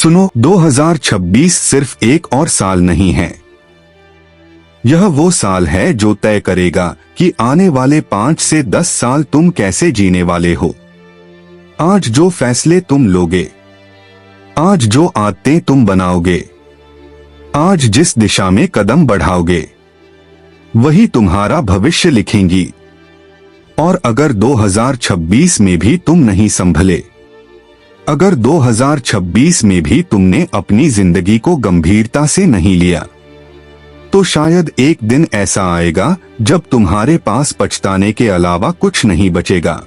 सुनो, 2026 सिर्फ एक और साल नहीं है। यह वो साल है जो तय करेगा कि आने वाले 5 से 10 साल तुम कैसे जीने वाले हो। आज जो फैसले तुम लोगे, आज जो आदतें तुम बनाओगे, आज जिस दिशा में कदम बढ़ाओगे, वही तुम्हारा भविष्य लिखेंगी। और अगर 2026 में भी तुम नहीं संभले, अगर 2026 में भी तुमने अपनी जिंदगी को गंभीरता से नहीं लिया, तो शायद एक दिन ऐसा आएगा जब तुम्हारे पास पछताने के अलावा कुछ नहीं बचेगा।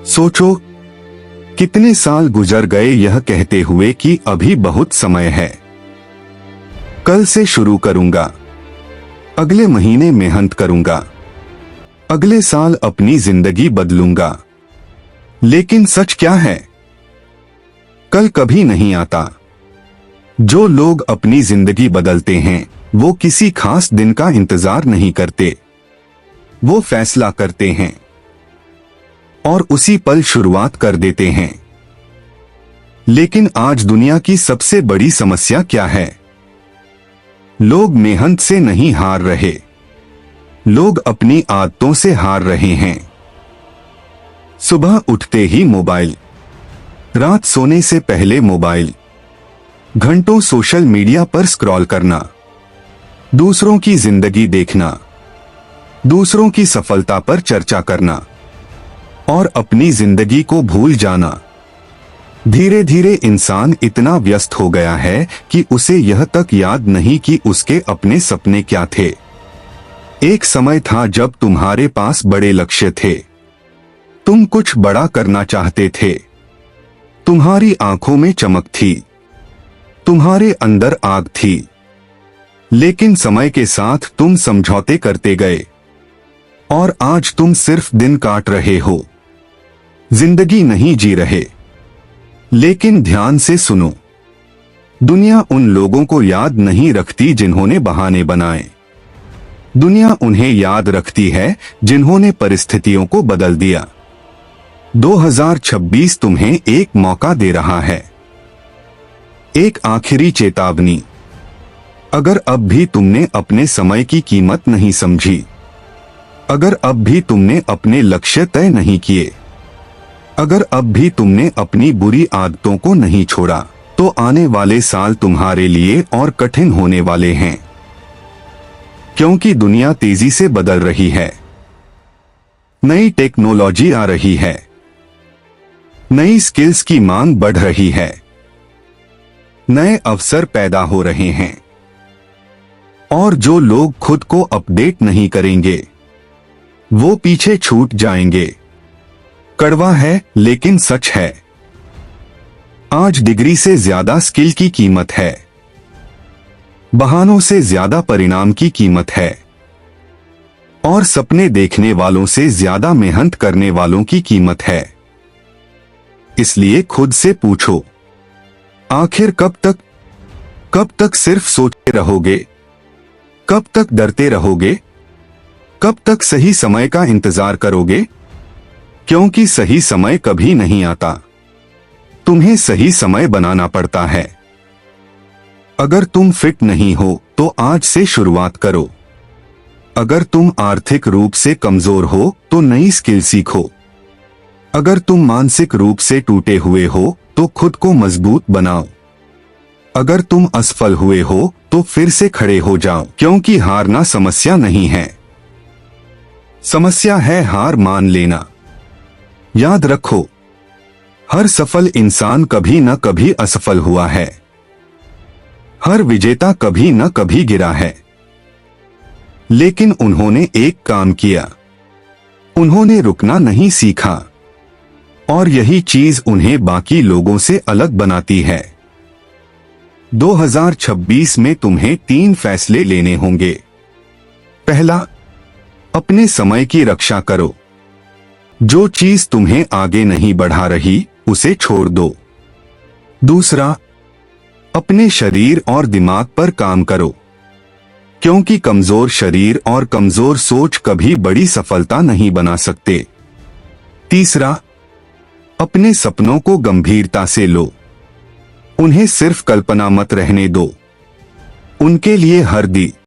सोचो, कितने साल गुजर गए यह कहते हुए कि अभी बहुत समय है, कल से शुरू करूंगा, अगले महीने मेहनत करूंगा, अगले साल अपनी जिंदगी बदलूंगा। लेकिन सच क्या है? कल कभी नहीं आता। जो लोग अपनी जिंदगी बदलते हैं वो किसी खास दिन का इंतजार नहीं करते, वो फैसला करते हैं और उसी पल शुरुआत कर देते हैं। लेकिन आज दुनिया की सबसे बड़ी समस्या क्या है? लोग मेहनत से नहीं हार रहे, लोग अपनी आदतों से हार रहे हैं। सुबह उठते ही मोबाइल, रात सोने से पहले मोबाइल, घंटों सोशल मीडिया पर स्क्रॉल करना, दूसरों की जिंदगी देखना, दूसरों की सफलता पर चर्चा करना और अपनी जिंदगी को भूल जाना। धीरे धीरे इंसान इतना व्यस्त हो गया है कि उसे यह तक याद नहीं कि उसके अपने सपने क्या थे। एक समय था जब तुम्हारे पास बड़े लक्ष्य थे, तुम कुछ बड़ा करना चाहते थे, तुम्हारी आंखों में चमक थी, तुम्हारे अंदर आग थी। लेकिन समय के साथ तुम समझौते करते गए और आज तुम सिर्फ दिन काट रहे हो, जिंदगी नहीं जी रहे। लेकिन ध्यान से सुनो, दुनिया उन लोगों को याद नहीं रखती जिन्होंने बहाने बनाए, दुनिया उन्हें याद रखती है जिन्होंने परिस्थितियों को बदल दिया। 2026 तुम्हें एक मौका दे रहा है, एक आखिरी चेतावनी। अगर अब भी तुमने अपने समय की कीमत नहीं समझी, अगर अब भी तुमने अपने लक्ष्य तय नहीं किए, अगर अब भी तुमने अपनी बुरी आदतों को नहीं छोड़ा, तो आने वाले साल तुम्हारे लिए और कठिन होने वाले हैं। क्योंकि दुनिया तेजी से बदल रही है, नई टेक्नोलॉजी आ रही है, नई स्किल्स की मांग बढ़ रही है, नए अवसर पैदा हो रहे हैं। और जो लोग खुद को अपडेट नहीं करेंगे वो पीछे छूट जाएंगे। कड़वा है लेकिन सच है, आज डिग्री से ज्यादा स्किल की कीमत है, बहानों से ज्यादा परिणाम की कीमत है और सपने देखने वालों से ज्यादा मेहनत करने वालों की कीमत है। इसलिए खुद से पूछो, आखिर कब तक सिर्फ सोचते रहोगे? कब तक डरते रहोगे? कब तक सही समय का इंतजार करोगे? क्योंकि सही समय कभी नहीं आता, तुम्हें सही समय बनाना पड़ता है। अगर तुम फिट नहीं हो तो आज से शुरुआत करो, अगर तुम आर्थिक रूप से कमजोर हो तो नई स्किल सीखो, अगर तुम मानसिक रूप से टूटे हुए हो तो खुद को मजबूत बनाओ, अगर तुम असफल हुए हो तो फिर से खड़े हो जाओ। क्योंकि हारना समस्या नहीं है, समस्या है हार मान लेना। याद रखो, हर सफल इंसान कभी न कभी असफल हुआ है, हर विजेता कभी न कभी गिरा है। लेकिन उन्होंने एक काम किया, उन्होंने रुकना नहीं सीखा और यही चीज उन्हें बाकी लोगों से अलग बनाती है। 2026 में तुम्हें 3 फैसले लेने होंगे। पहला, अपने समय की रक्षा करो, जो चीज तुम्हें आगे नहीं बढ़ा रही उसे छोड़ दो। दूसरा, अपने शरीर और दिमाग पर काम करो, क्योंकि कमजोर शरीर और कमजोर सोच कभी बड़ी सफलता नहीं बना सकते। तीसरा, अपने सपनों को गंभीरता से लो, उन्हें सिर्फ कल्पना मत रहने दो। उनके लिए हर दी